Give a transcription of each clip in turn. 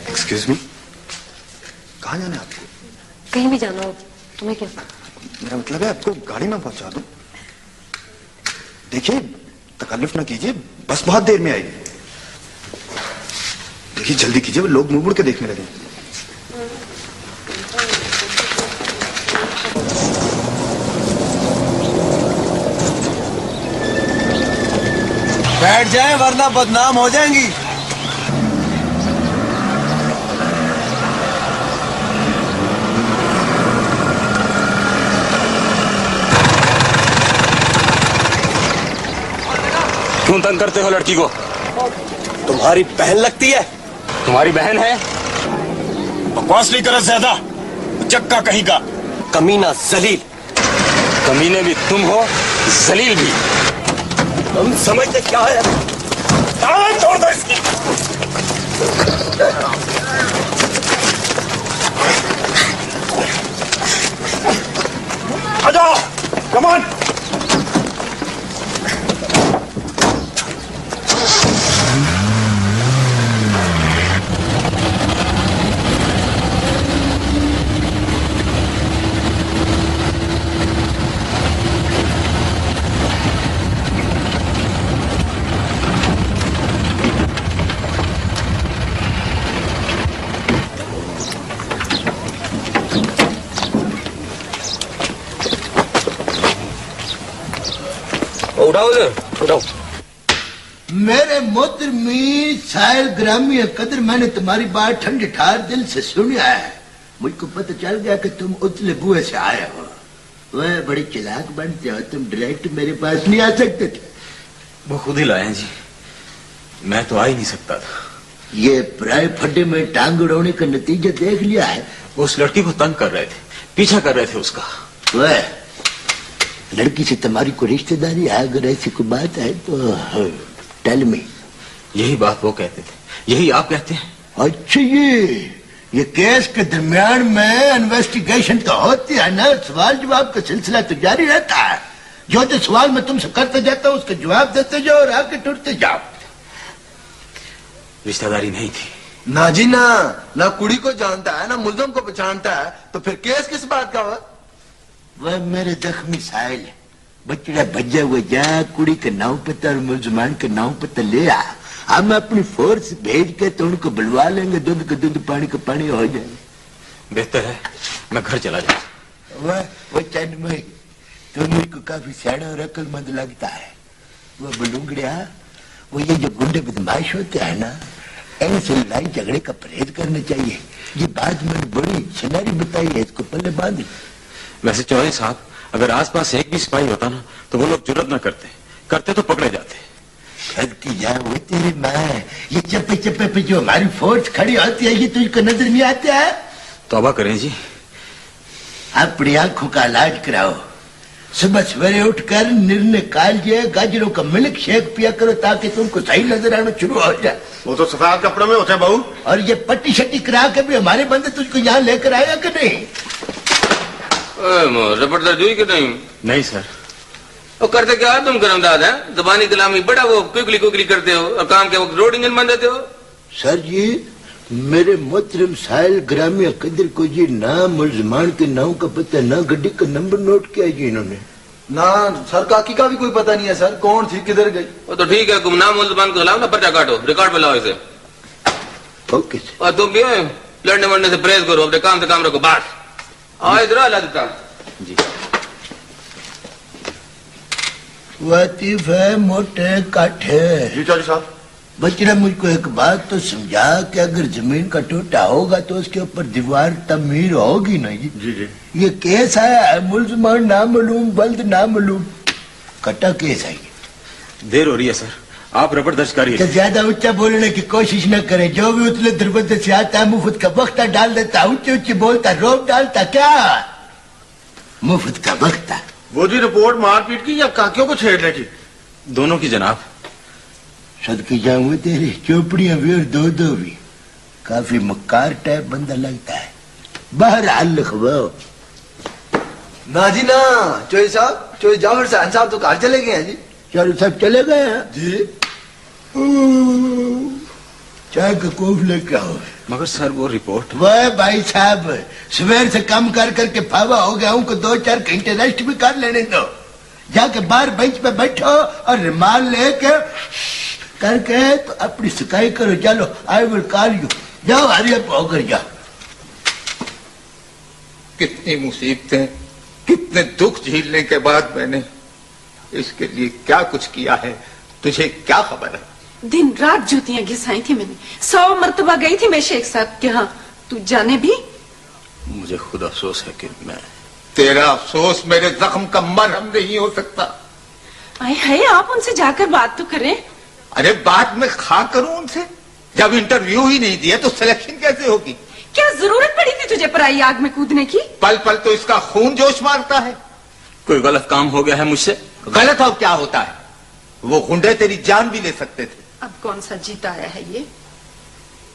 Excuse me, कहाँ जाना है आपको? कहीं भी जाना हो, तुम्हें क्या? मेरा मतलब है आपको गाड़ी में पहुंचा दूं। देखिए, तकल्लुफ ना कीजिए, बस बहुत देर में आएगी। देखिए जल्दी कीजिए, वो लोग मुड़ मुड़ के देखने लगे। बैठ जाए वरना बदनाम हो जाएंगी। क्यों तंग करते हो लड़की को? तुम्हारी बहन लगती है। तुम्हारी बहन है? बकवास नहीं करो ज्यादा, चक्का कहीं का। कमीना जलील। कमीने भी तुम हो, जलील भी। तुम समझते क्या है? छोड़ दो इसकी। आ जाओ, कम ऑन। उठाओ उधर, उठाओ। मेरे मोहतरमी साहिल ग्रामी कदर, मैंने तुम्हारी बात ठंडे ठार दिल से सुनी है। मुझको पता चल गया कि तुम उतले बुए से आए हो। वह बड़ी चालाक बनते हो, तुम डायरेक्ट मेरे पास नहीं आ सकते थे। वो खुद ही लाए हैं जी, मैं तो आ ही नहीं सकता था। ये प्राय फड्डे में टांग उड़ाने का नतीजा देख लिया है। वो उस लड़की को तंग कर रहे थे, पीछा कर रहे थे उसका। वह लड़की से तुम्हारी कोई रिश्तेदारी है? अगर ऐसी कोई बात है तो टेल मी। यही बात वो कहते थे, यही आप कहते हैं। अच्छा, ये केस के दरमियान में इन्वेस्टिगेशन तो होती है ना, सवाल जवाब का सिलसिला तो जारी रहता है। जो जो सवाल मैं तुमसे करते जाता हूँ उसका जवाब देते जाओ और आगे टूटते जाओ। रिश्तेदारी नहीं थी। ना जी ना कुड़ी को जानता है ना मुल्जम को पहचानता है, तो फिर केस किस बात का हुआ? वह मेरे जख्मी साहिल है, बच्चा भज्जा हुआ जा, कुड़ी का नाव पता और मुलजमान का नाव पता ले आ। हम अपनी फोर्स भेज के तो उनको बुलवा लेंगे, दूध का दूध पानी का पानी हो जाएगा। बेहतर है मैं घर चला जाऊं। वह चंद में तो मुझको काफी सियाना और अक्लमंद लगता है। वह बलूंगड़िया, वो ये जो गुंडे बदमाश होते हैं ना, इनसे लड़ाई झगड़े का परहेज करना चाहिए। ये बात मैंने बड़ी सुनारी बताई है, इसको पल्ले बांध। वैसे चौधरी साहब, अगर आसपास एक भी सिपाही होता ना तो वो लोग जुर्रत न करते तो पकड़े जाते। करती जा वो तेरी माँ, ये चप्पे चप्पे पे जो हमारी फोर्स खड़ी होती है, ये तुझको नजर नहीं आता है? तौबा करें जी। अपनी आंखों का इलाज कराओ। सुबह सवेरे उठकर निर्णय कालिए गाजरों का मिल्क शेक पिया करो ताकि तुमको सही नजर आना शुरू हो जाए। वो तो सफेद कपड़ों में होते हैं बहू। और ये पट्टी शट्टी करा के भी हमारे बंदे तुझको यहाँ लेकर आया कि नहीं? जबरदस्त कि नहीं सर। वो करते क्या है तुम करमदाद है? जबानी कलामी बड़ा वो क्विकली करते हो और काम के वक्त रोड इंजन बन देते हो। सर जी, मेरे मोहतरम साहिल ग्रामी कदर को जी ना मुलजमान के नाम का पता, ना गड्डी का नंबर नोट किया जी इन्होंने। ना सर, काकी का भी कोई पता नहीं है सर, कौन थी किधर गई। वो तो ठीक है, गुमनाम मुलजमान को खिलाओ ना, पर्चा काटो, रिकॉर्ड पे लाओ इसे। Okay sir. और तुम भी लड़ने वड़ने से परहेज करो, अपने काम से काम रखो। बस आओ इधर ला देता जी। वातिफ है मोटे काठे। जी चाची साहब। बच्चा मुझको एक बात तो समझा कि अगर जमीन का टोटा होगा तो उसके ऊपर दीवार तमीर होगी ना जी। जी जी। ये केस है मुलजमान नामालूम बल्द नामालूम, कटा केस है। देर हो रही है सर, आप रपट दर्ज करिए। ज्यादा ऊंचा बोलने की कोशिश न करे। जो भी उतले दरवाजे से आता है मुफ्त का वक्ता डाल देता, ऊंचे ऊंचे बोलता, रोब डालता। क्या मुफ्त का वक्ता? वो जी रिपोर्ट मारपीट की या काकियों को छेड़ने की? दोनों की जनाब। सदके जाऊंगे तेरी चोपड़ियां भी और दो भी। काफी मक्कार टाइप बंदा लगता है। बहरहाल लिखवाओ। ना जी ना, चोई साहब, चोई जाफर साहब साहब तो घर चले गए हैं जी। चारू साहब चले गए हैं जी चाय का कॉफ लेके आओ। मगर सर वो रिपोर्ट। वह भाई साहब सवेर से काम कर करके फावा हो गया हूं को 2-4 घंटे रेस्ट भी कर लेने दो। जाके बाहर बेंच पे बैठो और रुमाल लेके करके तो अपनी सफाई करो। चलो आई विल कॉल यू। जाओ हरी अप होकर जाओ। कितनी मुसीबतें, कितने दुख झेलने के बाद मैंने इसके लिए क्या कुछ किया है, तुझे क्या खबर है? दिन रात जूतियां घिसाई थी मैंने, 100 मर्तबा गई थी मैं शेख साहब के यहाँ, तू जाने भी। मुझे खुद अफसोस है कि मैं। तेरा अफसोस मेरे जख्म का मरहम नहीं हो सकता। आए है आप उनसे जाकर बात तो करें। अरे बात में खा करूं उनसे? जब इंटरव्यू ही नहीं दिया तो सिलेक्शन कैसे होगी? क्या जरूरत पड़ी थी तुझे पराई आग में कूदने की? पल पल तो इसका खून जोश मारता है। कोई गलत काम हो गया है मुझसे? गलत हो क्या होता है? वो गुंडे तेरी जान भी ले सकते थे। अब कौन सा जीत आया है ये?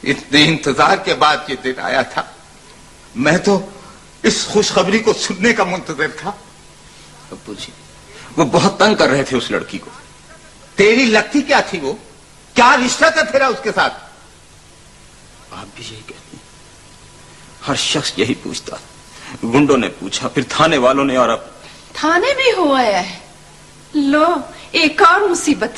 इतने इंतजार के बाद ये दिन आया था। मैं तो इस खुशखबरी को सुनने का मुंतजर था। अब्बू जी, वो बहुत तंग कर रहे थे उस लड़की को। तेरी लगती क्या थी वो? क्या रिश्ता था तेरा उसके साथ? आप भी यही कहती हैं। हर शख्स यही पूछता। गुंडों ने पूछा, फिर थाने वालों ने, और अब थाने भी हो आया है। लो एक और मुसीबत।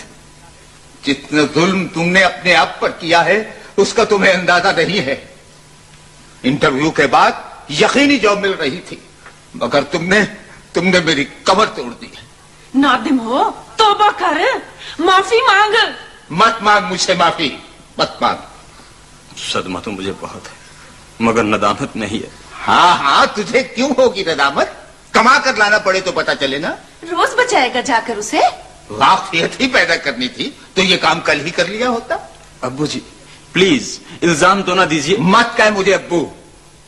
जितना जुल्म तुमने अपने आप पर किया है उसका तुम्हें अंदाजा नहीं है। इंटरव्यू के बाद यकीनी जॉब मिल रही थी, मगर तुमने मेरी कमर तोड़ दी। नादिम हो, तौबा कर, माफी मांग। मत मांग मुझसे माफी, मत मांग। सदमा तो मुझे बहुत है, मगर नदामत नहीं है। हाँ हाँ, तुझे क्यों होगी नदामत? कमा कर लाना पड़े तो पता चले ना। रोज बचाएगा जाकर उसे। वाकफियत ही पैदा करनी थी तो ये काम कल ही कर लिया होता। अब्बू जी प्लीज इल्जाम तो ना दीजिए। मत कह मुझे अब्बू,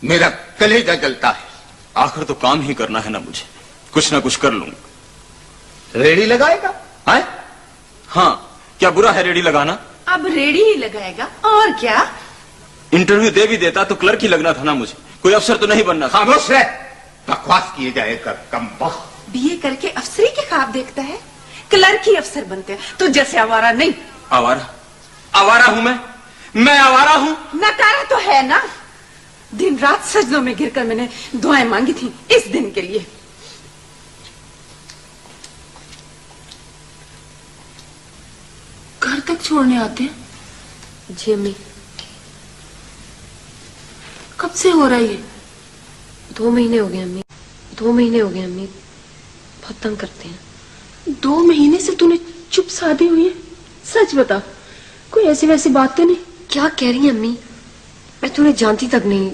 मेरा कलेजा जलता है। आखिर तो काम ही करना है ना मुझे, कुछ ना कुछ कर लूंगा। रेडी लगाएगा? हाँ, क्या बुरा है रेडी लगाना? अब रेडी ही लगाएगा और क्या। इंटरव्यू दे भी देता तो क्लर्क ही लगना था ना मुझे, कोई अफसर तो नहीं बनना। खामोश रह, बकवास किए जाए कर कम वक्त। बीए करके अफसरी के ख्वाब देखता है, क्लर्क ही अफसर बनते हैं। तो जैसे आवारा नहीं। आवारा हूं मैं आवारा हूं। नकारा तो है ना। दिन रात सजदों में गिरकर मैंने दुआएं मांगी थी इस दिन के लिए। घर तक छोड़ने आते हैं? जी अम्मी। कब से हो रहा है ये? 2 महीने हो गए अम्मी, 2 महीने हो गए अम्मी। बहुत तंग करते हैं। 2 महीने से तूने चुप साधी हुई है? सच बता, कोई ऐसी वैसी बात तो नहीं? क्या कह रही है अम्मी? मैं तुम्हें जानती तक नहीं।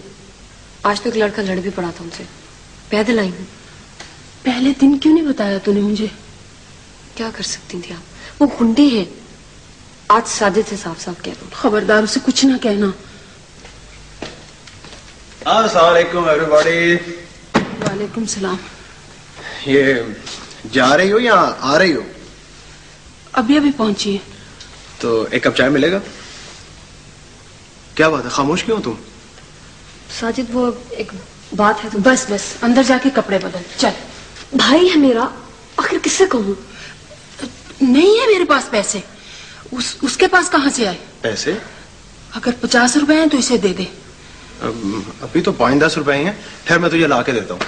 आज तो एक लड़का लड़ भी पड़ा था उनसे, पैदल आई हूँ। पहले दिन क्यों नहीं बताया तूने मुझे? क्या कर सकती थी आप, वो गुंडे हैं। आज साजिद से साफ साफ कह दो। खबरदार उसे कुछ ना कहना। अस्सलाम वालेकुम एवरीबॉडी। वालेकुम सलाम। ये जा रही हो या आ रही हो? अभी अभी पहुंची है। तो एक कप चाय मिलेगा? क्या बात है, खामोश क्यों तुम? साजिद वो एक बात है। बस बस अंदर जाके कपड़े बदल चल। भाई है मेरा, आखिर किससे कहूँ? नहीं है मेरे पास पैसे। उसके पास कहाँ से आए पैसे? अगर 50 रुपए हैं तो इसे दे दे। अभी तो 5-10 रुपए हैं। ठहर मैं तुझे ला के देता हूँ।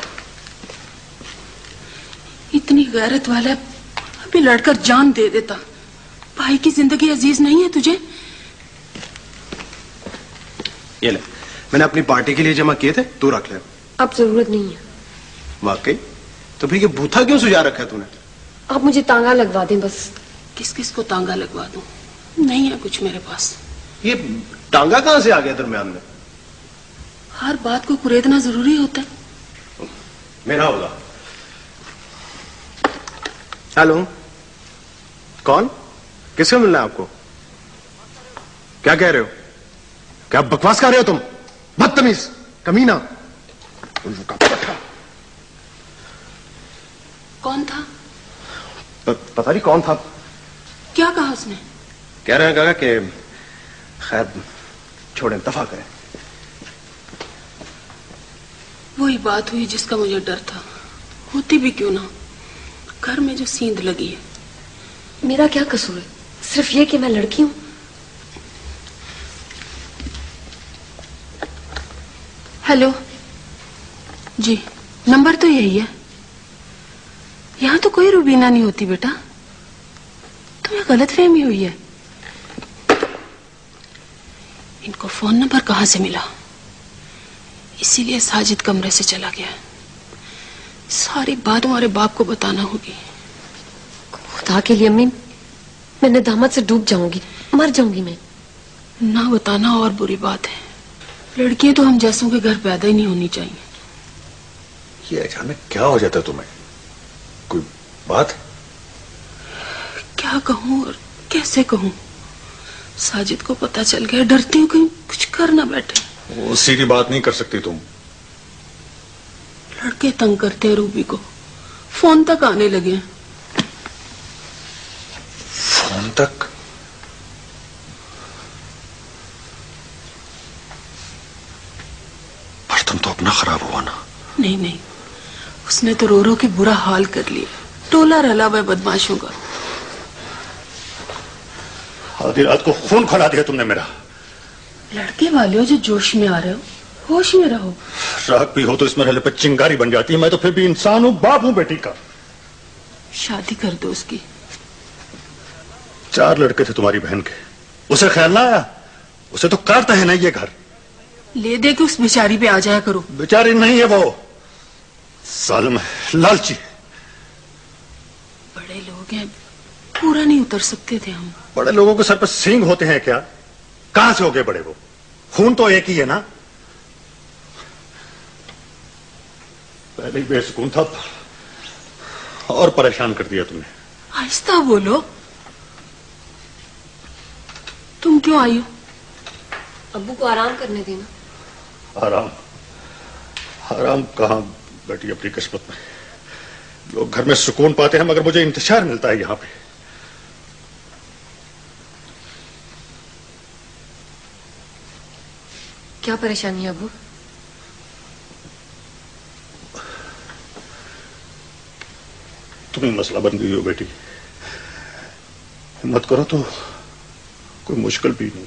इतनी गैरत वाला अभी लड़कर जान दे देता। भाई की जिंदगी अजीज नहीं है तुझे? ये ले, मैंने अपनी पार्टी के लिए जमा किए थे, तू रख ले। अब जरूरत नहीं है। वाकई? तो फिर ये बूथा क्यों सुझा रखा है तूने? आप मुझे तांगा लगवा दें बस। किस किस को तांगा लगवा दूं? नहीं है कुछ मेरे पास। ये टांगा कहां से आ गया दरमियान में? हर बात को कुरेदना जरूरी होता है। मेरा होगा। हेलो, कौन? किससे मिलना है आपको? क्या कह रहे हो? क्या बकवास कर रहे हो तुम? बदतमीज, कमीना। कौन था? पता नहीं कौन था। क्या कहा उसने? कह रहे हैं कि खैर छोड़ें, दफा करें। वही बात हुई जिसका मुझे डर था। होती भी क्यों ना, घर में जो सींध लगी है। मेरा क्या कसूर है? सिर्फ ये कि मैं लड़की हूं। हेलो जी, नंबर तो यही है। यहाँ तो कोई रुबीना नहीं होती बेटा, तुम्हें गलतफहमी हुई है। इनको फोन नंबर कहाँ से मिला? इसीलिए साजिद कमरे से चला गया। सारी बात तुम्हारे बाप को बताना होगी। खुदा के लिए अम्मी, मैं नदामत से डूब जाऊंगी, मर जाऊंगी मैं। ना बताना और बुरी बात है। लड़कियां तो हम जैसों के घर पैदा ही नहीं होनी चाहिए। ये अचानक क्या हो जाता तुम्हें? कोई बात? क्या कहूं और कैसे कहूं? साजिद को पता चल गया, डरती हूँ कहीं कुछ कर ना बैठे। वो सीधी बात नहीं कर सकती तुम। लड़के तंग करते हैं रूबी को, फोन तक आने लगे हैं। फोन तक? पर तुम तो अपना खराब हुआ ना। नहीं नहीं, उसने तो रो रो के बुरा हाल कर लिया। टोला रला हुआ बदमाशों का। आधी रात को खून खौला दिया तुमने मेरा। लड़के वाले हो जो जोश में आ रहे हो, होश में रहो। राग भी हो तो इस मरहले पर चिंगारी बन जाती है। मैं तो फिर भी इंसान हूं, बाप हूं बेटी का। शादी कर दो उसकी। 4 लड़के थे तुम्हारी बहन के, उसे ख्याल ना आया? उसे तो काटता है ना ये घर। ले दे के उस बेचारी पे आ जाया करो। बेचारी नहीं है वो, जालिम है, लालची। बड़े लोग हैं, पूरा नहीं उतर सकते थे हम। बड़े लोगों के सर पर सींग होते हैं क्या? कहां से हो गए बड़े वो? खून तो एक ही है ना। पहले ही बेसुकून था और परेशान कर दिया तुमने। आहिस्ता बोलो। तुम क्यों आई हो? अब्बू को आराम करने देना। आराम? आराम कहां बेटी अपनी किस्मत में। लोग घर में सुकून पाते हैं मगर मुझे इंतजार मिलता है यहां पे। क्या परेशानी है अब्बू? तुम ही मसला बन गई हो बेटी। हिम्मत करो तो कोई मुश्किल भी नहीं।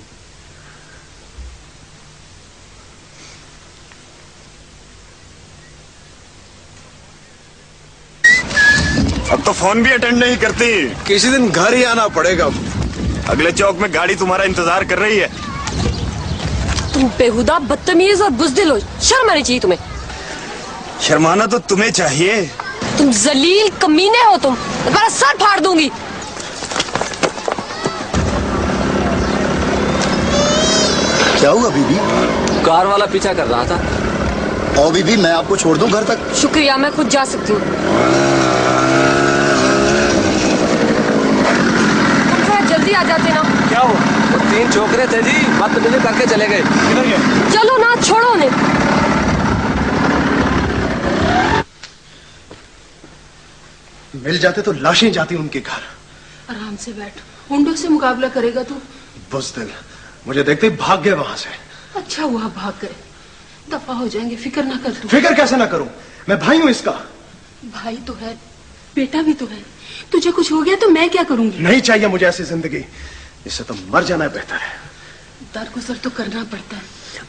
अब तो फोन भी अटेंड नहीं करती। किसी दिन घर ही आना पड़ेगा। अगले चौक में गाड़ी तुम्हारा इंतजार कर रही है। तुम बेहुदा, बदतमीज और बुज़दिल हो। शर्म आनी चाहिए तुम्हें। शर्माना तो तुम्हें चाहिए। तुम जलील कमीने हो। तुम्हारा सर फाड़ दूंगी। क्या हुआ बीबी? कार वाला पीछा कर रहा था। और बीबी मैं आपको छोड़ दूं घर तक? शुक्रिया, मैं खुद जा सकती हूँ। तुम थोड़ा जल्दी आ जाते ना। क्या हुआ? वो 3 छोकरे थे जी, बदतमीजी करके चले गए। चलो ना, छोड़ो उन्हें। मिल जाते तो लाशें जाती उनके घर। आराम से बैठ, हुंडों से मुकाबला करेगा तू? बुज़दिल, मुझे देखते ही भाग गए वहां से। अच्छा हुआ भाग गए, दफा हो जाएंगे। फिक्र ना कर तू। फिक्र कैसे ना करूं? मैं भाई हूं इसका। भाई तो है, बेटा भी तो है। तुझे कुछ हो गया तो मैं क्या करूंगी? नहीं चाहिए मुझे ऐसी जिंदगी। इससे तो मर जाना बेहतर है। दरगुजर तो करना पड़ता है।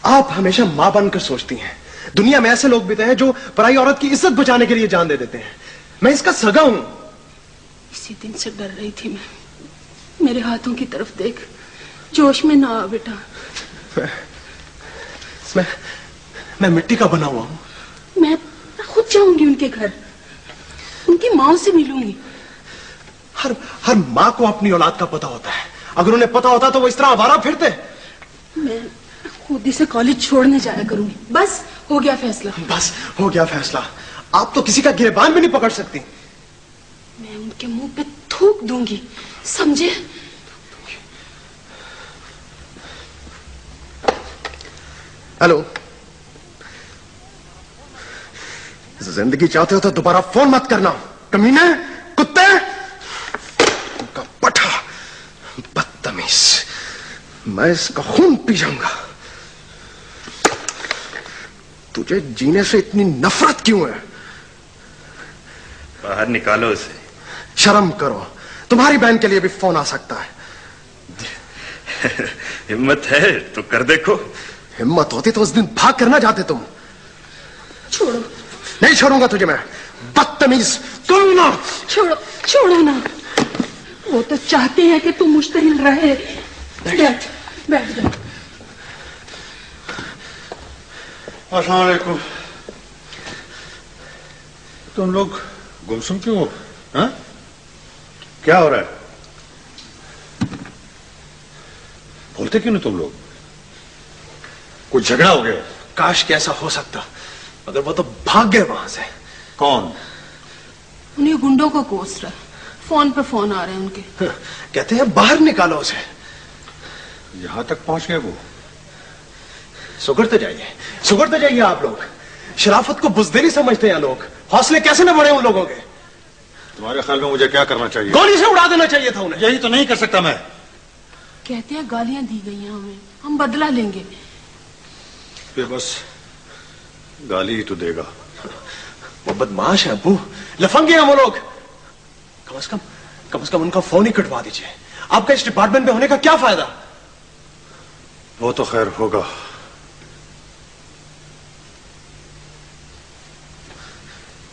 आप हमेशा मां बनकर सोचती हैं। दुनिया में ऐसे लोग भी हैं जो पराई औरत की इज्जत बचाने के लिए जान दे देते हैं। मैं इसका सगा हूं। इसी दिन से डर रही थी मैं। मेरे हाथों की तरफ देख। जोश में ना आ बेटा। मैं मिट्टी का बना हुआ हूं। मैं खुद जाऊंगी उनके घर, उनकी माँ से मिलूंगी। हर माँ को अपनी औलाद का पता होता है। अगर उन्हें पता होता तो वो इस तरह आवारा फिरते। मैं खुद ही से कॉलेज छोड़ने जाया करूंगी। बस हो गया फैसला। बस हो गया फैसला। आप तो किसी का गिरेबान भी नहीं पकड़ सकती। मैं उनके मुंह पे थूक दूंगी, समझे? हेलो, जिंदगी चाहते हो तो दोबारा फोन मत करना। कमीने, कुत्ते, उनका पठा, बदतमीज। मैं इसका खून पी जाऊंगा। तुझे जीने से इतनी नफरत क्यों है? बाहर निकालो उसे। शर्म करो, तुम्हारी बहन के लिए भी फोन आ सकता है। हिम्मत है तो कर देखो। हिम्मत होती तो उस दिन भाग करना जाते तुम। छोड़ो। नहीं छोड़ूंगा तुझे मैं, बदतमीज। तुम ना छोड़ो, छोड़ो ना। वो तो चाहते हैं कि तुम मुश्तहिल रहे। बैठ जाओ। अस्सलाम वालेकुम। तुम लोग गुमसुम क्यों हो? हाँ? क्या हो रहा है? बोलते क्यों नहीं तुम लोग? कुछ झगड़ा हो गया? काश कैसा हो सकता, मगर वो तो भाग गए वहां से। कौन? उन्हें गुंडों को कोस रहा है। फोन पे फोन आ रहे हैं उनके। कहते हैं बाहर निकालो उसे। यहां तक पहुंच गए वो? सुगड़ते जाइए आप लोग। शराफत को बुज़दिली समझते हैं लोग। हौसले कैसे न बढ़े उन लोगों के? तुम्हारे ख्याल में मुझे क्या करना चाहिए? गोली से उड़ा देना चाहिए था उन्हें। यही तो नहीं कर सकता मैं। कहते हैं गालियां दी गई हैं हमें, हम बदला लेंगे। फिर बस गाली ही तो देगा। वो बदमाश है अब्बू, लफंगे हैं वो लोग। कम से कम उनका फोन ही कटवा दीजिए। आपका इस डिपार्टमेंट में होने का क्या फायदा? वो तो खैर होगा।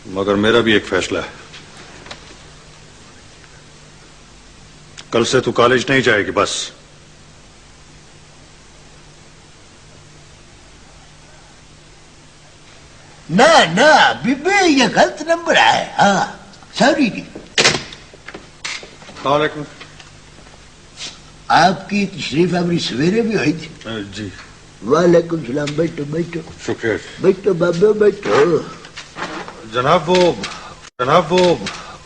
मगर मेरा भी एक फैसला है। कल से तू कॉलेज नहीं जाएगी बस। ना ना बीबे, ये गलत नंबर है। हाँ सॉरी जी। वालेकुम। आपकी तशरीफ अवरी सवेरे भी हुई थी? जी। वालेकुम सलाम। बैठो बैठो। शुक्रिया। बैठो बाबे बैठो। जनाब वो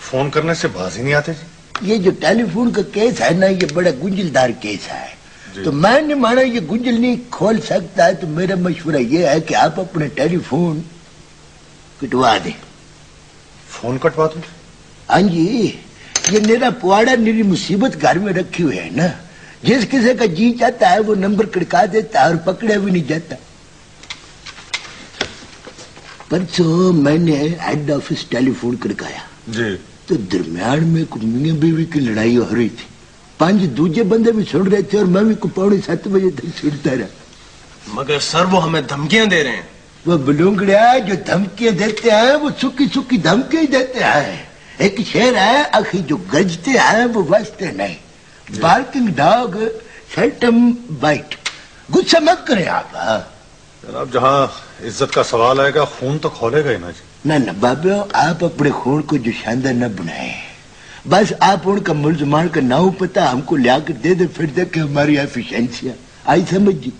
फोन करने से बाज ही नहीं आते जी। ये जो टेलीफोन का केस है ना, ये बड़ा गुंजलदार केस है। तो मैंने माना ये गुंजल नहीं खोल सकता है, तो मेरा मशवरा ये है कि आप अपने टेलीफोन कटवा दे। फोन कटवा दूं? हाँ जी, ये मेरा पुआड़ा मेरी मुसीबत घर में रखी हुई है ना। जिस किसी का जी चाहता है वो नंबर कड़का देता है और पकड़ा भी नहीं जाता। परसों मैंने हेड ऑफिस टेलीफोन कड़काया जी, तो दरमियान में कुछ मियां बीवी की लड़ाई हो रही थी। 5 दूसरे बंदे भी सुन रहे थे और मैं भी 6:45 बजे तक सुनता रहा। मगर सर वो हमें धमकियां दे रहे हैं। वो बलूंगड़िया जो धमकियां देते हैं वो सुखी सुखी धमकियां देते हैं। एक शेर है, आखिर जो गरजते हैं वो बचते नहीं। Barking dog seldom bite. गुस्सा मत करें आप। जनाब जहाँ इज्जत का सवाल आएगा खून तो खोलेगा ही ना जी। ना ना बाबा, आप अपने खून को जो शानदार न बनाए। बस आप उनका मुलजमान का नाम पता हमको लिया कर दे दे, फिर देखे हमारी एफिशिएंसी आई समझ जी।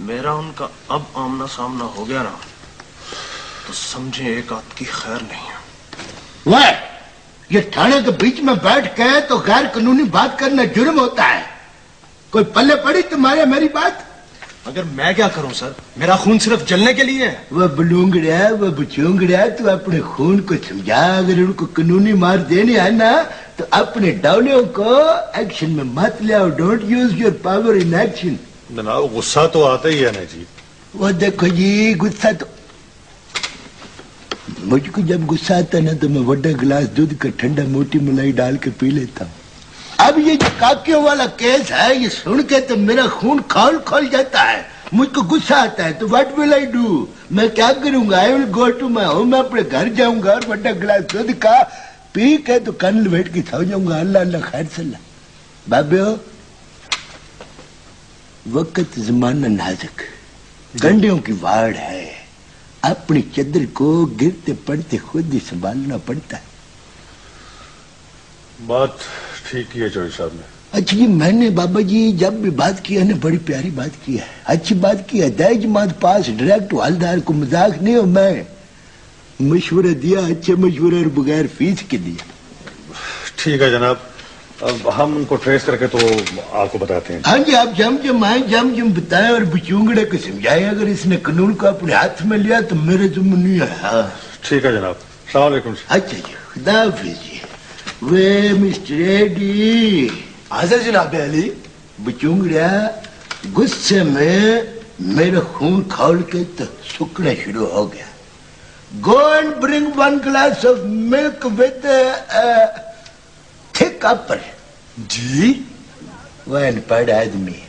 मेरा उनका अब आमना सामना हो गया ना, तो समझे एक आध की खैर नहीं है। वह ये थाने के बीच में बैठ के तो गैर कानूनी बात करना जुर्म होता है। कोई पल्ले पड़ी तुम्हारे मेरी बात? अगर मैं क्या करूं सर, मेरा खून सिर्फ जलने के लिए है। वह बलूंगड़िया वह बुचूंगड़िया, तो अपने खून को समझा। अगर उनको कानूनी मार देनी है ना, तो अपने डौलियों को एक्शन में मत ले आओ। Don't use your power in action. जनाब गुस्सा तो आता ही है ना जी। वो देखो जी, गुस्सा तो मुझको जब गुस्सा आता ना तो मैं बड़ा गिलास दूध का ठंडा मोटी मलाई डाल के पी लेता हूँ। अब ये जो काकियों वाला केस है, ये सुन के तो मेरा खून खौल खौल जाता है। मुझको गुस्सा आता है तो व्हाट विल आई डू? मैं क्या करूंगा? I will go to my home. मैं अपने घर जाऊंगा और बड़ा गिलास दूध का पी के तो कान लपेट के सो जाऊंगा। अल्लाह अल्लाह खैर सल्ला। बाबे वक्त जमाना नाजुक, गंडियों की वाड़ है। अपनी चद्दर को गिरते पड़ते खुद ही संभालना पड़ता है। बात ठीक ही है चौधरी साहब ने। अच्छा जी, मैंने बाबा जी जब भी बात की है ना, बड़ी प्यारी बात की है, अच्छी बात की है। दहेज माद पास डायरेक्ट हवलदार को मजाक नहीं हो। मैं मशवरा दिया, अच्छे मशवरे और बगैर फीस के दिया। ठीक है जनाब, अब हम उनको ट्रेस करके तो आपको बताते हैं। हाँ जी, आप जम आए, जम बताएं और बुचूंगड़े को समझाए। अगर इसने कानून को अपने हाथ में लिया तो मेरे जुम्मे नहीं है। हाँ ठीक है जनाब, अस्सलाम वालेकुम। अच्छा जी, खुदा हाफिज जी। वे मिस्टर एडी। हाजिर जनाब अली। बुचूंगड़िया गुस्से में मेरा खून खौल के तो सुखना शुरू हो गया। Go and bring 1 glass of milk with thick upper. जी? वह अनपढ़ आदमी,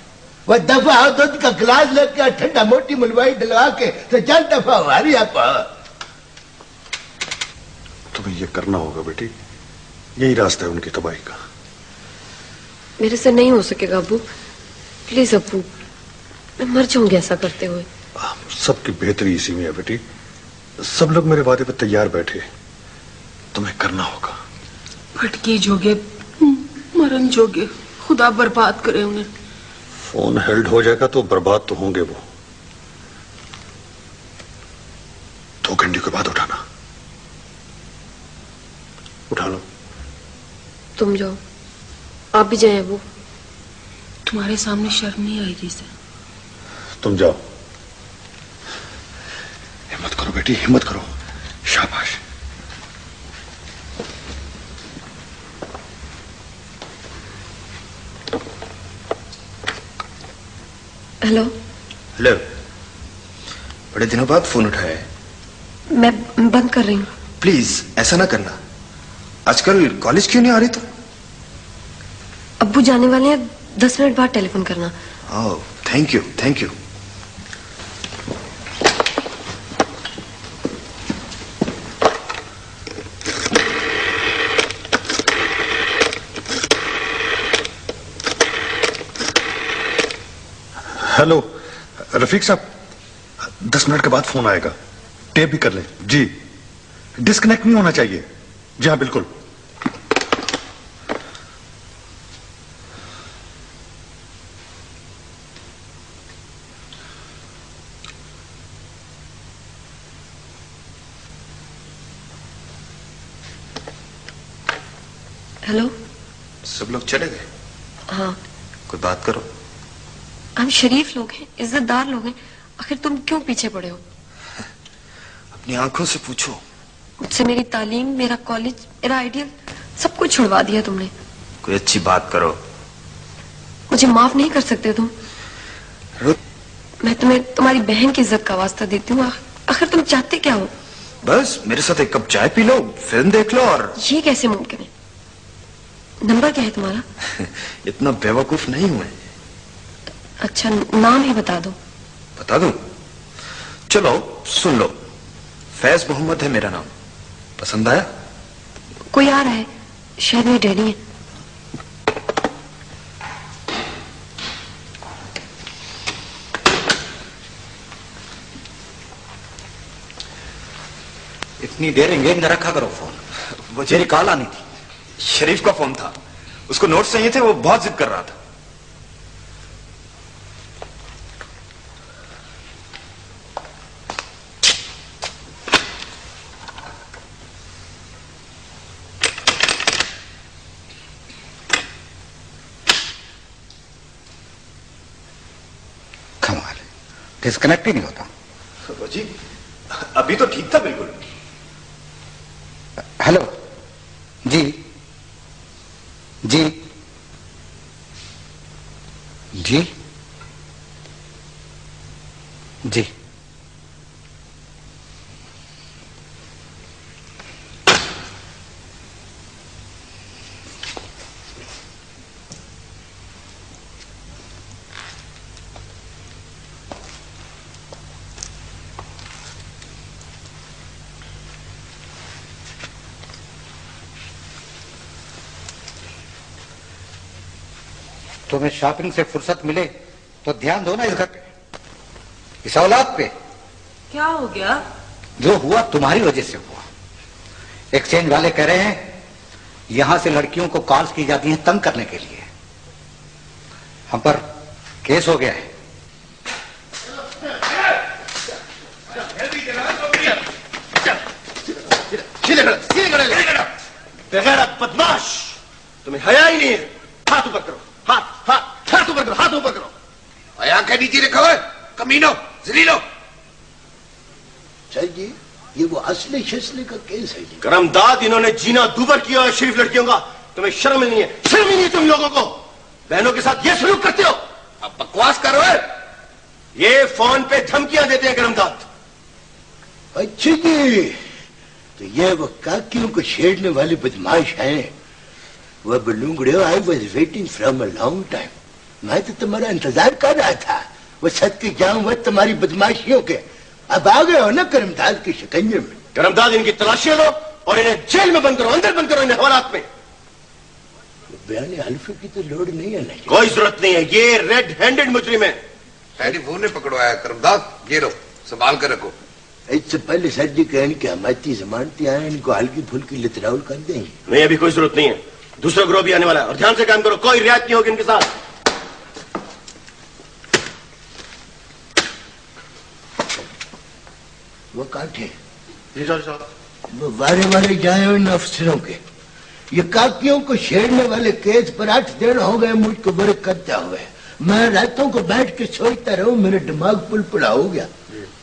वह दफा हो दूध का गिलास लेके ठंडा मोटी मलवाई डलवा के तो चल दफा हमारी आप। तुम्हें ये करना होगा बेटी, यही रास्ता है उनकी तबाही का। मेरे से नहीं हो सकेगा अब्बू, प्लीज अब्बू, मैं मर जाऊंगी ऐसा करते हुए। सबकी बेहतरी इसी में है बेटी, सब लोग मेरे वादे पर तैयार बैठे, तुम्हें करना होगा। भटकी जोगे, मरण जोगे, खुदा बर्बाद करे उन्हें। फोन हेल्ड हो जाएगा तो बर्बाद तो होंगे वो। 2 घंटे के बाद उठाना। उठा लो। तुम जाओ, आप भी जाए अब्बू। तुम्हारे सामने शर्म नहीं आई थी सर। तुम जाओ। हिम्मत करो बेटी, हिम्मत करो। शाबाश। हेलो। हेलो। बड़े दिनों बाद फोन उठाया है। मैं बंद कर रही हूँ। प्लीज ऐसा ना करना। आजकल कॉलेज क्यों नहीं आ रही तुम? अब्बू जाने वाले हैं, 10 मिनट बाद टेलीफोन करना। Oh, thank you, thank you. Hello Rafiq साहब, 10 मिनट के बाद फोन आएगा, टेप भी कर लें। जी, डिस्कनेक्ट नहीं होना चाहिए। जी हाँ बिल्कुल। हेलो। सब लोग चले गए? हाँ। कोई बात करो। हम शरीफ लोग हैं, इज्जतदार लोग हैं, आखिर तुम क्यों पीछे पड़े हो? अपनी आंखों से पूछो। मुझसे मेरी तालीम, मेरा कॉलेज, मेरा आइडियल सब कुछ छुड़वा दिया तुमने। कोई अच्छी बात करो। मुझे माफ नहीं कर सकते तुम? मैं तुम्हें तुम्हारी बहन की इज्जत का वास्ता देती हूँ। आखिर तुम चाहते क्या हो? बस मेरे साथ एक कप चाय पी लो, फिल्म देख लो। और ये कैसे मुमकिन है? नंबर क्या है तुम्हारा? इतना बेवकूफ नहीं हुए। अच्छा, नाम ही बता दो। बता दूं? चलो सुन लो, फैज मोहम्मद है मेरा नाम। पसंद आया? कोई आ रहा है, शायद मेरी डैडी है। इतनी देर एंगेज न रखा करो फोन, मेरी कॉल आनी थी। शरीफ का फोन था, उसको नोट्स चाहिए थे, वो बहुत जिद कर रहा था। कमाल, डिस्कनेक्ट ही नहीं होता। जी अभी तो ठीक था बिल्कुल। हेलो। जी जी जी जी। तुम्हें शॉपिंग से फुर्सत मिले तो ध्यान दो ना इस घर पे, इस औलाद पे। क्या हो गया? जो हुआ तुम्हारी वजह से हुआ। एक्सचेंज वाले कह रहे हैं यहां से लड़कियों को कॉल्स की जाती हैं तंग करने के लिए। हम पर केस हो गया है। बेगैरत बदमाश, तुम्हें हया ही नहीं है। हाथ ऊपर करो, हाथ हाथ हाथ ऊपर करो, हाथ ऊपर करो। हया के नीचे रखो कमीनो, जलीलो। चाहिए ये वो असली शस्ली का केस है। करमदाद, इन्होंने जीना दूबर किया है शरीफ लड़कियों का। तुम्हें शर्म नहीं है? शर्म ही नहीं है तुम लोगों को? बहनों के साथ ये सलूक करते हो? अब बकवास करो। ये फोन पे धमकियां देते हैं करमदाद। अच्छा जी, तो ये वो काकियों को छेड़ने वाले बदमाश हैं। वह बलूंगड़े, I was waiting from a long time. मैं तो तुम्हारा इंतजार कर रहा था। वो सच के जाऊं वह तुम्हारी बदमाशियों के। अब आ गए हो ना करमदाद के शिकंजे में। करमदाद, इनकी तलाशी लो और इन्हें जेल में बंद करो, अंदर बंद करो इन्हें हवालात में। बयान हल्फे की तो लोड नहीं है ना। कोई जरूरत नहीं है, ये रेड हैंडेड मुजरिम है। टेलीफोन ने पकड़वाया करमदाद, ये लो संभाल कर रखो। इससे पहले सर जी कहने की हमारी जमानती आए, इनको हल्की फुल्की लितराउल कर देंगे। नहीं, अभी कोई जरूरत नहीं है। दूसरा ग्रोह भी आने वाला है और ध्यान से काम करो, कोई रियायत नहीं होगी इनके साथ। वो काटे जी साहब। वो वारे वारे जाए इन अफसरों के। ये काकियों को छेड़ने वाले केस पर 8 दिन हो गए मुझको बड़े करते हुए। मैं रातों को बैठ के सोचता रहूं, मेरे दिमाग पुलपुला हो गया।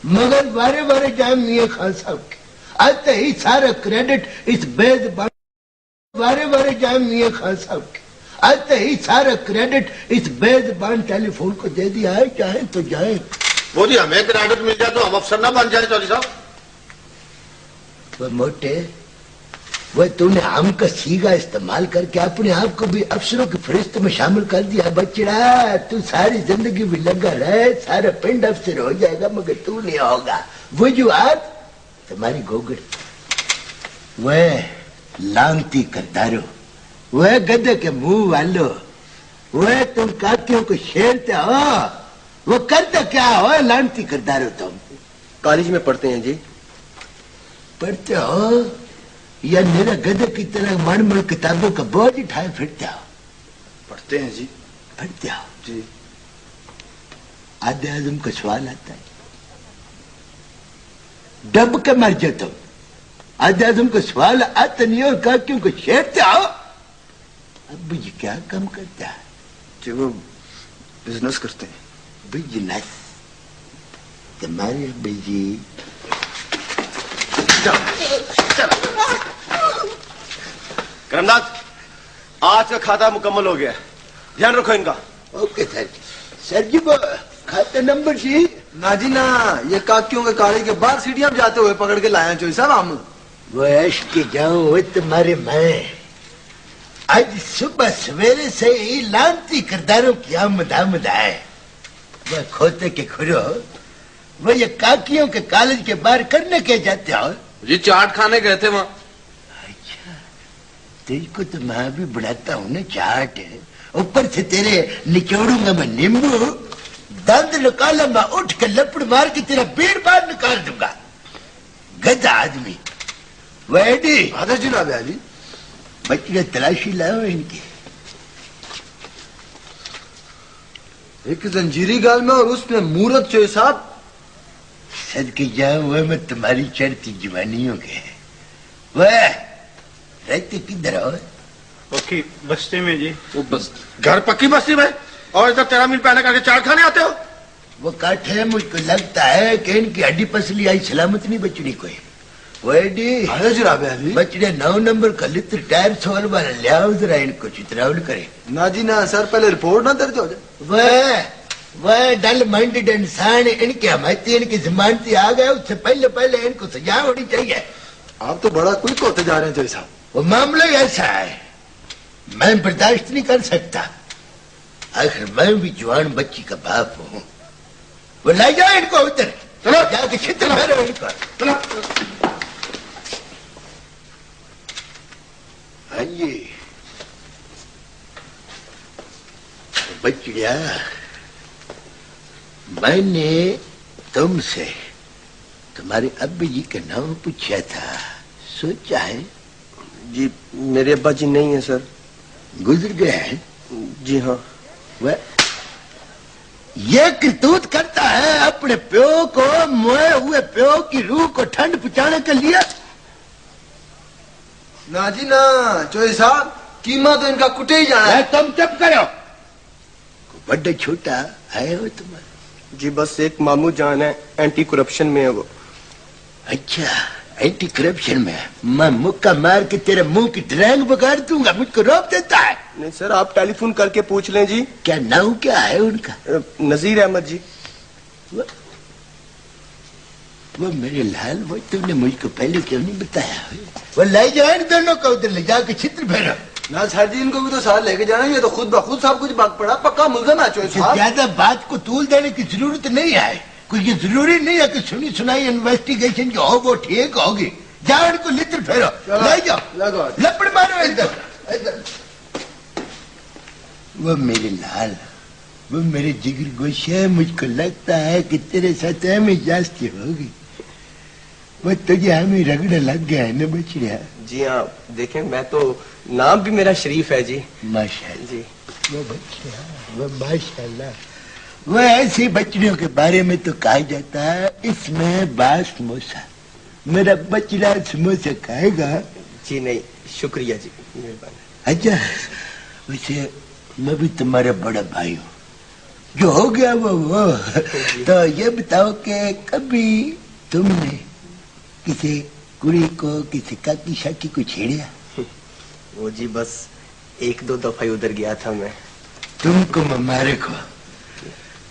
मगर वारे वारे जाए मियां खान साहब के आते ही सारा क्रेडिट इस बेज़बान, वारे वारे जाए मियां खान साहब के आते ही सारा क्रेडिट इस बेज़बान टेलीफोन को दे दिया है। चाहे तो जाए। वो जी हमें क्रेडिट मिल जाए तो हम अफसर ना बन जाए चौधरी साहब। वह मोटे, वह तूने हम का सीगा इस्तेमाल करके अपने आप को भी अफसरों की फरिश्त में शामिल कर दिया। बच्चा, तू सारी जिंदगी भी लगा रहे, सारा पिंड अफसर हो जाएगा मगर तू नहीं होगा। वजूहत तुम्हारी गोगड़, वह लांगती करदारो, वह गधे के मुंह वालो, वह तुम काकियों को छेड़ते हो, वो करते क्या हो लांगती करदारो? तुम कॉलेज में पढ़ते हैं जी। पढ़ते हो या मेरा गधे की तरह मन मन किताबों का बोझ उठाए फिरते हो? पढ़ते हैं जी। पढ़ते हो जी। आधे आजम का सवाल आता है, डब के मर जाओ तुम। आधे आजम का सवाल आता नहीं और काकियों को छेड़ते हो। अब ये क्या काम करता है? जी वो बिजनेस करते हैं। बिजनेस? तुम्हारे बिजी करमदाद, आज का खाता मुकम्मल हो गया, ध्यान रखो इनका। Okay sir. सर जी वो खाता नंबर जी। ना जी ना, ये काकियों के काले के बाहर सीढ़ियां में जाते हुए पकड़ के लाया चोई साहब हम। वो ऐश के जाऊं वो तुम्हारे मैं आज सुबह सवेरे से ही लांती करदारों की आमद है। वह खोते के खुरो, वो ये काकियों के कॉलेज के बाहर करने के जाते हो जी? चाट खाने गए थे वहां। अच्छा, तुझको तो मैं भी बढ़ाता हूँ ना चाट। ऊपर से तेरे निचोड़ूंगा मैं नींबू, दंद निकाला मैं उठ के लपड़ मार के तेरा बीड़ बार निकाल दूंगा। गधा आदमी। वैडी आदर जी ना जी, बच्चे तलाशी लाओ इनकी। एक जंजीरी गाल में और उसमें मूरत चोई साहब। सदके जाऊं वह मैं तुम्हारी चढ़ती जवानियों के। वह रहते किधर हो? पक्की बस्ती में जी। वो बस घर पक्की बस्ती में, और इधर 13 मील पहले करके चाट खाने आते हो? वो काठे, मुझको लगता है कि इनकी हड्डी पसली आई सलामत नहीं बचनी कोई। जी बचड़े 9 नंबर का लित्र टायर सोल वाला ले आओ जरा, इनको चित्रावल करे। ना जी ना सर, पहले रिपोर्ट ना दर्ज हो जाए। वह डल माइंडेड इंसान, इनके हमायती इनकी जमानती आ गए, उससे पहले पहले इनको सजा होनी चाहिए। आप तो बड़ा क्विक होते जा रहे हैं चोई साहब। वो मामला ऐसा है, मैं बर्दाश्त नहीं कर सकता। आखिर मैं भी जवान बच्ची का बाप हूँ। वो ले जाओ इनको उधर, चलो जाके छित्र मारो इनको। चलो। हाँ जी बच्चिया, मैंने तुमसे तुम्हारे अब्बी जी का नाम पूछा था, सोचा है? जी मेरे अब्बा जी नहीं है सर। गुजर गए हैं? जी हाँ। वह ये करतूत करता है अपने प्यो को, मोए हुए प्यो की रूह को ठंड पहुंचाने के लिए। ना जी ना चोई साहब, कीमा तो इनका कुटे ही जाना है। तुम चुप करो। बड़े छोटा है वो तुम्हारा? जी बस एक मामू जान है, एंटी करप्शन में है वो। अच्छा, एंटी करप्शन में? मैं मुक्का मार के तेरे मुंह की ड्रैंग बगाड़ दूंगा, मुझको रोक देता है। नहीं सर, आप टेलीफोन करके पूछ लें जी। क्या नाम क्या है उनका? नजीर अहमद जी। वो मेरे लाल, वो तुमने मुझको पहले क्यों नहीं बताया? वो ले जाओ इन दोनों को उधर, ले जाके चित्र फेरो। ना सर जी, इनको भी तो साथ लेके जाना, ये तो खुद ब खुद सब कुछ भाग पड़ा, पक्का मुल्ज़म है चोई साहब। ज्यादा बात को तूल देने की जरूरत नहीं है, कोई ये जरूरी नहीं है कि सुनी सुनाई इन्वेस्टिगेशन जो हो वो ठीक होगी। जाओ इनको लित्र फेरो, ले जाओ, लपड़ मारो इधर। वो मेरे लाल, वो मेरे जिगर गोश है, मुझको लगता है कि तेरे साथ हमें जास्ती होगी। वो तुझे हमें रगड़ा लग गया है न बछड़िया? जी हाँ, देखें मैं तो, नाम भी मेरा शरीफ है जी। माशाल्लाह जी। वो बच्चिया, वो माशाल्लाह, वो ऐसी बच्चियों के बारे में तो कहा जाता है इसमें बास समोसा। मेरा बच्चा समोसा खाएगा? जी नहीं, शुक्रिया जी, मेहरबानी। अच्छा, वैसे मैं भी तुम्हारा बड़ा भाई हूँ, जो हो गया वो। तो ये बताओ कि कभी तुमने किसी कुड़ी को, किसी काकी शाकी को छेड़ा? वो जी बस 1-2 दफा ही उधर गया था मैं। तुमको मुबारक हो,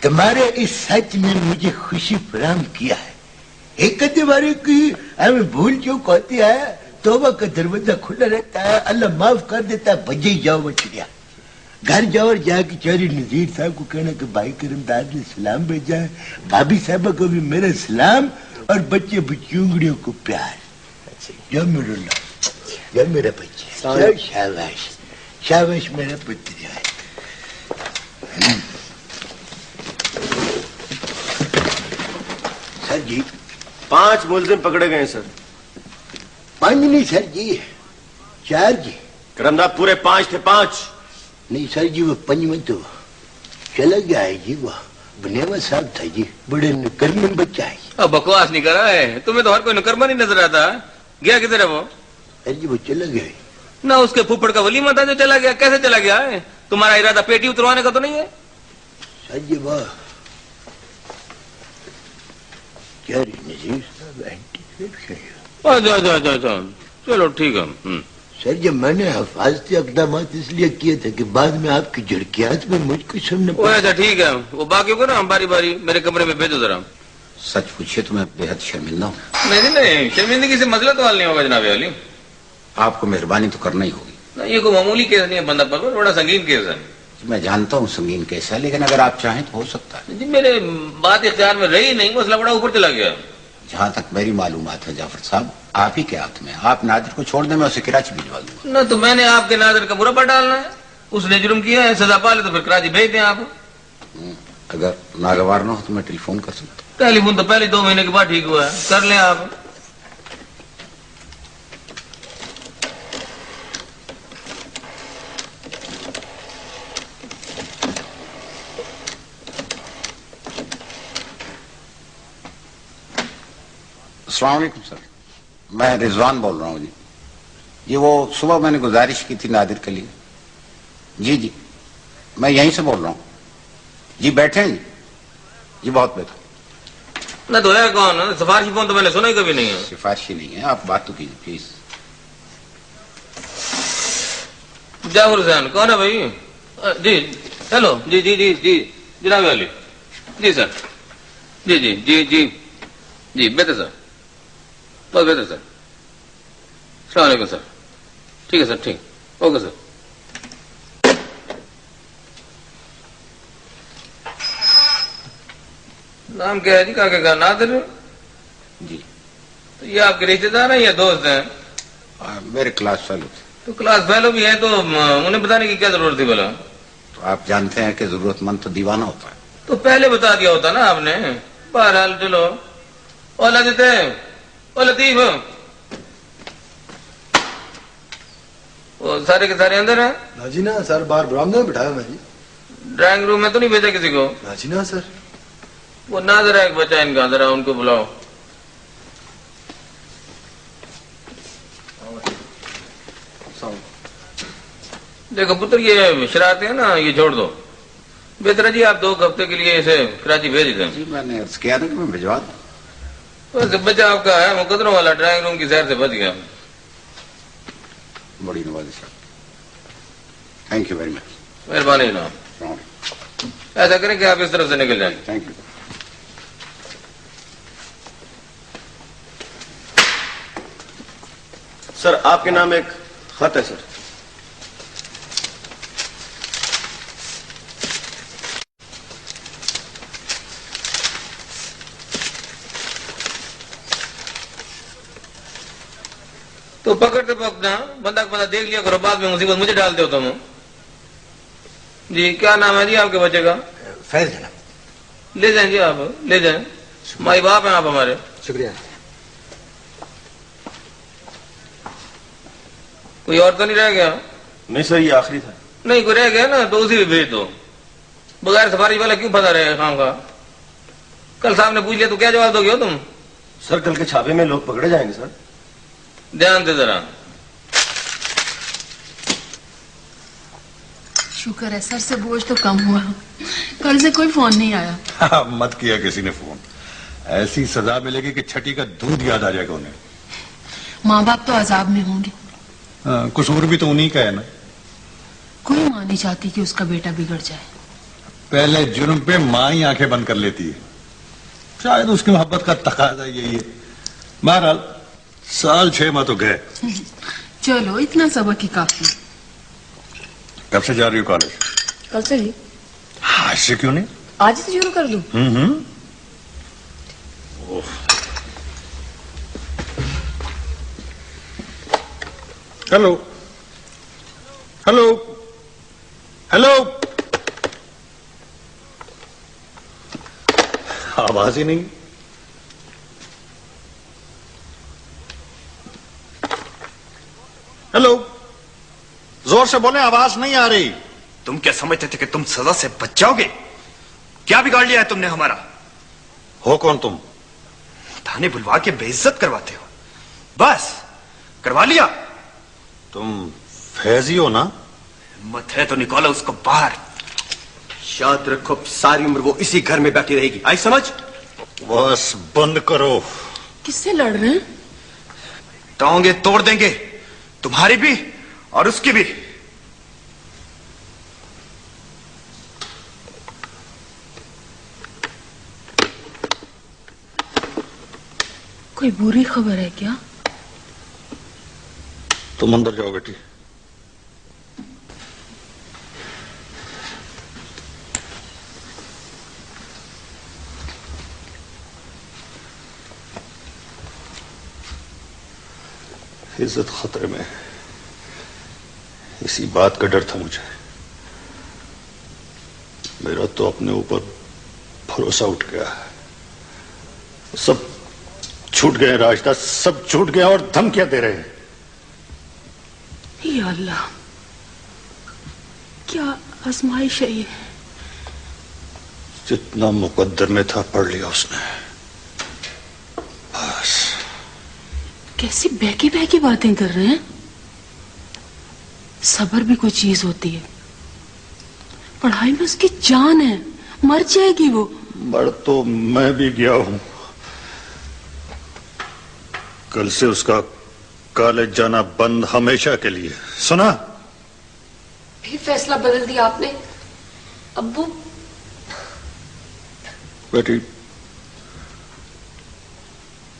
तुम्हारे इस सच ने मुझे खुशी फराहम किया है। एक बारी की हमें भूल चूक होती है, तौबा का दरवाजा खुला रहता है, अल्लाह माफ कर देता है। बजे जाओ बछड़िया, घर जाओ और जाके चौधरी नजीर साहब को कहना कि भाई करमदाद ने सलाम भेजा है, भाभी साहबा को भी मेरा सलाम, और बच्चे बच्चूंगड़ियों को प्यार। जा मेरा लाल, जा मेरा बच्चा, शाबाश शाबाश मेरा पुत्र है। सर जी 5 मुलजिम पकड़े गए सर। 5 नहीं सर जी, 4 जी। करमदाद पूरे 5 थे, 5 नहीं सर जी, वो 5वां तो चला गया है जी, वो बनेवा साहब था जी, बड़े नकरमन बच्चा है। अब बकवास नहीं करा है, तुम्हें तो हर कोई नकरमन ही नजर आता। गया किधर है वो? सर जी वो चला गया ना, उसके फूफड़ का वलीमा था जो चला गया। कैसे चला गया है? तुम्हारा इरादा पेटी उतरवाने का तो नहीं है? सर जी वो क्या नजीर साहब अच्छा, चलो ठीक है। सर जी मैंने हिफाजती इकदाम इसलिए किए थे कि बाद में आपकी झड़कियात में मुझको सुनने अच्छा ठीक है, वो बाकी को ना बारी बारी मेरे कमरे में भेजो जरा। सच पूछिए तो मैं बेहद शर्मिंदा हूँ। नहीं, शर्मिंदगी से मसला तो हल नहीं होगा जनाब वाली। आपको मेहरबानी तो करना ही होगी। ये कोई मामूली केस नहीं है बंदा पर, बड़ा संगीन केस है। मैं जानता हूँ संगीन केस है, लेकिन अगर आप चाहें तो हो सकता है। जी मेरे बात इख्तियार में रही नहीं, मसला बड़ा ऊपर चला गया। जहाँ तक मेरी मालूमात है जाफर साहब, आप ही के हाथ में। आप नादिर को छोड़ दें, मैं उसे कराची भिजवा दूंगा। ना तो मैंने आपके नादिर का बुरा डालना है, उसने जुर्म किया है, सजा पा ले तो फिर कराची भेज दें आप। अगर नागवार ना हो तो मैं टेलीफोन कर सकता हूँ। टेलीफोन तो पहले 2 महीने के बाद ठीक हुआ है, कर लें आप। अस्सलाम वालेकुम सर, मैं रिजवान बोल रहा हूँ जी। ये वो सुबह मैंने गुजारिश की थी नादिर के लिए। जी मैं यहीं से बोल रहा हूँ जी। बैठे हैं जी, बहुत बेहतर। ना तो है कौन? सिफारिशी फोन तो मैंने सुना ही कभी नहीं है। सिफारिशी नहीं है, आप बात तो कीजिए प्लीज। जाफर हुसैन कौन है भाई? जी हेलो, जी जनाब वाली, जी सर, जी बेहतर सर, बहुत बेहतर सर। अस्सलाम वालेकुम सर। ठीक है सर, ठीक, ओके सर। नाम क्या है जी काके का? नादिर जी। तो ये आपके रिश्तेदार हैं या दोस्त हैं? मेरे क्लास फेलो थे। तो क्लास फेलो भी है तो उन्हें बताने की क्या जरूरत थी भला? तो आप जानते हैं कि जरूरतमंद तो दीवाना होता है। तो पहले बता दिया होता ना आपने। बहरहाल चलो। ओ लतीफ, ओ लतीफ, वो सारे के सारे अंदर हैं? नाजी ना सर, बाहर बरामदे में बिठाया मैं जी। ड्राइंग रूम में तो नहीं भेजा किसी को? नाजी ना सर। वो नाजर है एक बच्चा इनका, जरा उनको बुलाओ। देखो पुत्र, ये शरारतें हैं ना, ये छोड़ दो। बेहतर है जी आप 2 हफ्ते के लिए इसे कराची भेज दें। जी मैंने अर्ज किया ना कि मैं भिजवा दूं। वैसे बच्चा आपका है मुकदरों वाला, ड्राइंग रूम की सैर से बच गया। बड़ी नवाजी साहब, थैंक यू वेरी मच। मेहरबानी ना, ऐसा करें कि आप इस तरफ से निकल जाएं। Thank you. सर आपके नाम एक खत है सर। तो पकड़ते पकड़ना बंदा को बंदा देख लिया करो, बाद में मुसीबत मुझे डालते हो तुम। जी क्या नाम है जी आपके बच्चे का? फैज जनाब। ले जाएं जी, आप ले जाएं, माई बाप हैं आप हमारे। शुक्रिया। कोई और तो नहीं रह गया? नहीं सर ये आखिरी था। नहीं कोई रह गया ना तो उसी भी भेज दो, बगैर सफारी वाला क्यों फंसा रहे खाम का? कल साहब ने पूछ लिया तो क्या जवाब दोगे हो तुम? सर कल के छापे में लोग पकड़े जाएंगे सर। ध्यान दे जरा। शुक्र है सर से बोझ तो कम हुआ, कल से कोई फोन नहीं आया। हाँ, मत किया किसी ने फोन, ऐसी सजा मिलेगी कि छठी का दूध याद आ जाएगा उन्हें। माँ बाप तो अजाब में होंगे। हाँ, कसूर भी तो उन्हीं का है ना। कोई माँ नहीं चाहती कि उसका बेटा बिगड़ जाए। पहले जुर्म पे माँ ही आंखें बंद कर लेती है, शायद उसकी मोहब्बत का तकाजा यही है। बहरहाल साल 6 माह तो गए। चलो इतना सबक ही काफी। कब से जा रही हो कॉलेज? कल से ही। आज से क्यों नहीं? आज ही से शुरू कर दूं? हेलो हेलो हेलो, आवाज ही नहीं। हेलो, जोर से बोले, आवाज नहीं आ रही। तुम क्या समझते थे कि तुम सजा से बच जाओगे? क्या बिगाड़ लिया है तुमने हमारा? हो कौन तुम? थाने बुलवा के बेइज्जत करवाते हो, बस करवा लिया। तुम फैजी हो ना? हिम्मत है तो निकालो उसको बाहर। याद रखो सारी उम्र वो इसी घर में बैठी रहेगी, आई समझ? बस बंद करो। किससे लड़ रहे हैं? टांगे तोड़ देंगे, तुम्हारी भी और उसकी भी। कोई बुरी खबर है क्या? तुम अंदर जाओ बेटी। इज्जत खतरे में है, इसी बात का डर था मुझे। मेरा तो अपने ऊपर भरोसा उठ गया है। सब छूट गए राजदास, सब छूट गए और धमकियां दे रहे हैं। या अल्लाह, क्या आजमाइश है ये? जितना मुकद्दर में था पढ़ लिया उसने, बस। कैसी बहकी बहकी बातें कर रहे हैं? सब्र भी कोई चीज होती है। पढ़ाई में उसकी जान है, मर जाएगी वो। मर तो मैं भी गया हूं। कल से उसका कॉलेज जाना बंद हमेशा के लिए, सुना? फिर फैसला बदल दिया आपने अब्बू? बेटी,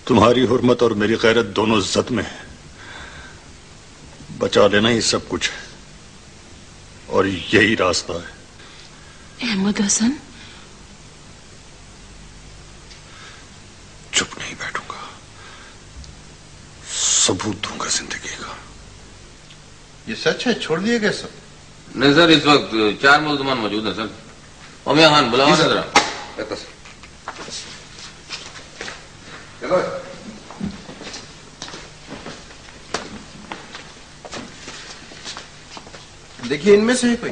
तुम्हारी हुर्मत और मेरी गैरत दोनों जद में है। बचा लेना ही सब कुछ है और यही रास्ता है। अहमद हसन, चुप नहीं बैठूंगा, सबूत दूंगा जिंदगी का। ये सच है? छोड़ दिए गए सब? नहीं सर, इस वक्त 4 मुल्जमान मौजूद हैं सर। ओमिया खान बुलाओ जरा। चलो। देखिए इनमें से है कोई?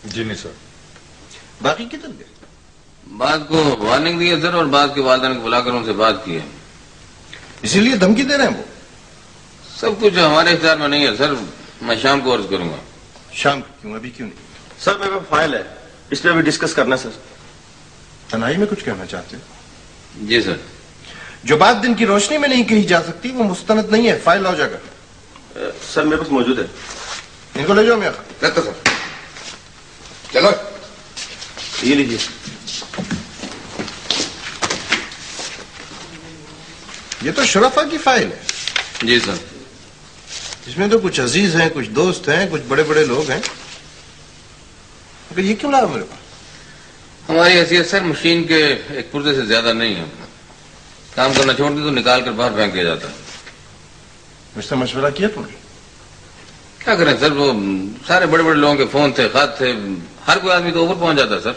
जी नहीं सर। बाकी किधर गए? बात को वार्निंग दी है सर, और बात के वालिदैन को बुलाकर उनसे बात की है। इसीलिए धमकी दे रहे हैं वो? सब कुछ हमारे इख्तियार में नहीं है सर, मैं शाम को अर्ज करूंगा। शाम को क्यों, अभी क्यों नहीं? सर मेरे पास फाइल है, इस पर भी डिस्कस करना है सर। तनाई में कुछ कहना चाहते हो? जी सर। जो बात दिन की रोशनी में नहीं कही जा सकती वो मुस्तनद नहीं है, फाइल लाओ जाकर। सर मेरे पास मौजूद है। इनको ले जाओ। मैं रहता सर। चलो ये लीजिए। ये तो शरफा की फाइल है। जी सर। इसमें तो कुछ अजीज हैं, कुछ दोस्त हैं, कुछ बड़े बड़े लोग हैं, मगर ये क्यों लाया मेरे पास? हमारी हैसियत सर मशीन के एक पुर्जे से ज्यादा नहीं है। काम करना छोड़ दी तो निकाल कर बाहर फेंक दिया जाता है। मुझसे मशवरा किया तुमने? क्या करें सर, वो सारे बड़े बड़े लोगों के फोन थे, खत थे, हर कोई आदमी तो ऊपर पहुंच जाता है सर।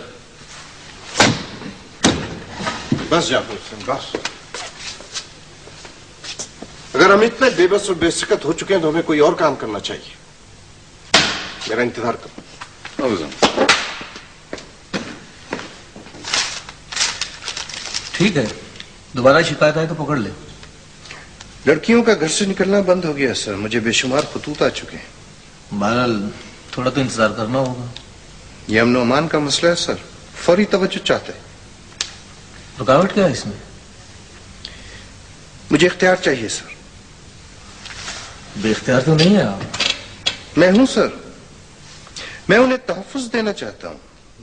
बस जाफर हुसैन, बस। अगर हम इतने बेबस और बेसिकत हो चुके हैं तो हमें कोई और काम करना चाहिए। मेरा इंतजार करो। ठीक है, दोबारा शिकायत आए तो पकड़ ले। लड़कियों का घर से निकलना बंद हो गया सर, मुझे बेशुमार खतूत आ चुके हैं। बहरहाल थोड़ा तो इंतजार करना होगा। ये अमन अमान का मसला है सर, फौरी तवज्जो चाहते हैं। रुकावट क्या है इसमें? मुझे इख्तियार चाहिए सर। बेख्तियार तो नहीं है आप। मैं हूं सर, मैं उन्हें तहफ़्फ़ुज़ देना चाहता हूं,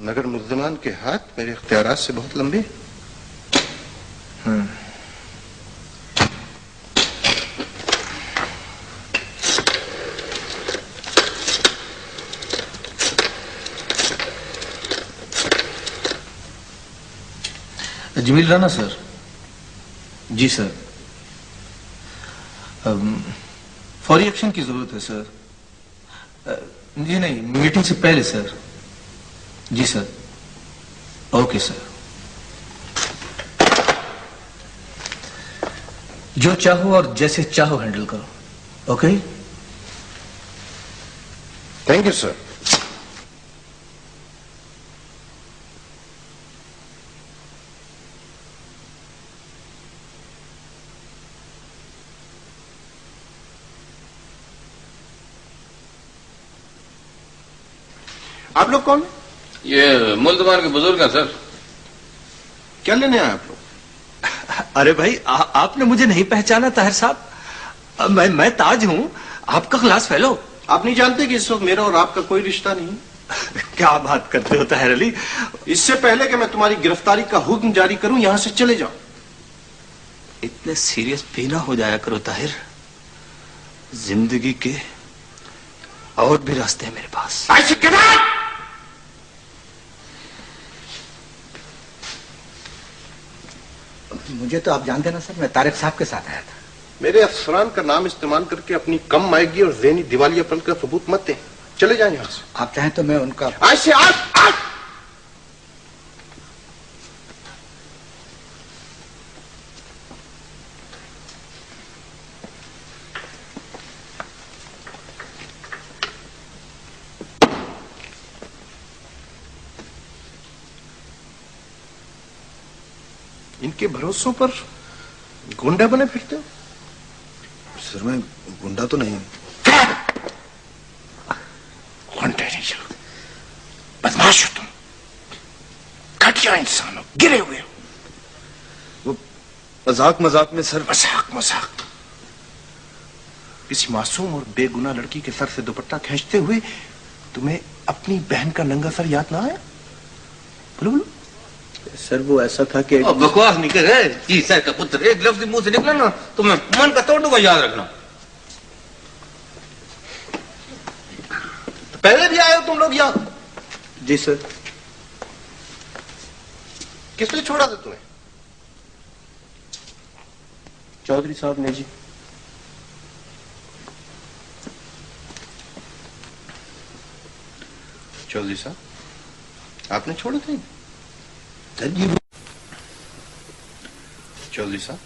मगर मुल्ज़िमान के हाथ मेरे इख्तियारात से बहुत लंबे। जमील राना सर। जी सर। फौरी एक्शन की जरूरत है सर। जी नहीं, मीटिंग से पहले सर। जी सर। Okay sir. जो चाहो और जैसे चाहो हैंडल करो। ओके? Thank you sir. आप लोग कौन? ये मुल्ज़मान के बुजुर्ग हैं सर। क्या लेने आए आप लोग? अरे भाई आपने मुझे नहीं पहचाना ताहिर साहब? मैं ताज हूं, आपका क्लास फेलो। आप नहीं जानते कि इस वक्त मेरा और आपका कोई रिश्ता नहीं? क्या बात करते हो ताहिर अली? इससे पहले कि मैं तुम्हारी गिरफ्तारी का हुक्म जारी करूं, यहां से चले जाओ। इतने सीरियस भी ना हो जाया करो ताहिर। जिंदगी के और भी रास्ते हैं मेरे पास। मुझे तो आप जानते ना सर, मैं तारिक साहब के साथ आया था। मेरे अफसरान का नाम इस्तेमाल करके अपनी कम मायगी और ज़हनी दिवालियापन का सबूत मत दें। चले जाएं यहां से। आप चाहें तो मैं उनका आज से आज इनके भरोसों पर गुंडा बने फिरते हो? सर मैं गुंडा तो नहीं। गुंडे नहीं हो, बदमाश हो तुम, घटिया इंसान हो, गिरे हुए हो। वो मजाक मजाक में सर। मजाक मजाक? किसी मासूम और बेगुनाह लड़की के सर से दुपट्टा खींचते हुए तुम्हें अपनी बहन का नंगा सर याद ना आया? बोलो बोलो। सर वो ऐसा था कि बकवास नहीं कर रहे जी सर का पुत्र। एक लफ्ज मुंह से निकला ना तो मैं मन का तोड़ दूंगा, याद रखना। तो पहले भी आए हो तुम लोग यहाँ? जी सर। किसने छोड़ा था तुम्हें? चौधरी साहब ने जी। चौधरी साहब आपने छोड़े थे? चौधरी साहब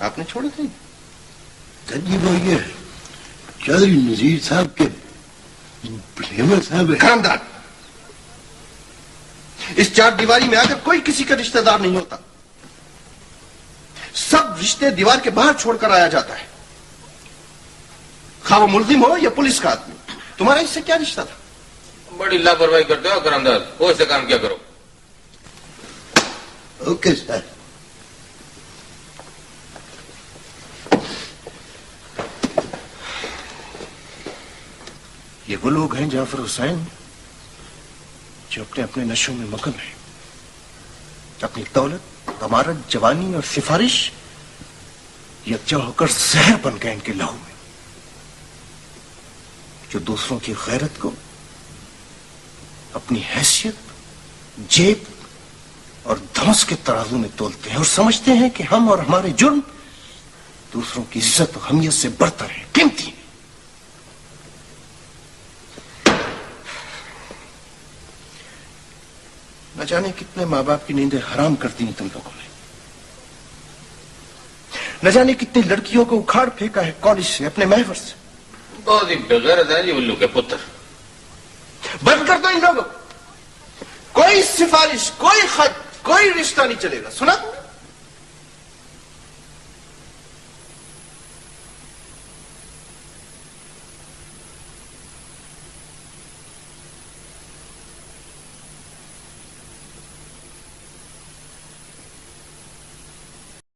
आपने छोड़े थे? जी वो ये चौधरी नजीर साहब के प्रेमर साहब है। खानदान इस चार दीवारी में आकर कोई किसी का रिश्तेदार नहीं होता। सब रिश्ते दीवार के बाहर छोड़कर आया जाता है, खा वो मुल्जिम हो या पुलिस का आदमी। तुम्हारा इससे क्या रिश्ता था? बड़ी लापरवाही करते हो करमदार, होश से काम क्या करो। Okay sir. ये वो लोग हैं जाफर हुसैन जो अपने अपने नशों में मगन हैं। अपनी दौलत, अमारत, जवानी और सिफारिश यकजा होकर जहर बन गए इनके लहू में, जो दूसरों की गैरत को अपनी हैसियत, जेब और धौंस के तराजू में तोलते हैं और समझते हैं कि हम और हमारे जुर्म दूसरों की इज्जत और हमियत से बढ़कर है, कीमती है। न जाने कितने माँ बाप की नींदें हराम कर दी तुम लोगों ने, न जाने कितनी लड़कियों को उखाड़ फेंका है कॉलेज से, अपने महवर से। बहुत ही बेगैरत है जी उल्लू के पुत्र। बंद कर दो इन लोगों, कोई सिफारिश, कोई खत, कोई रिश्ता नहीं चलेगा, सुना तुमने?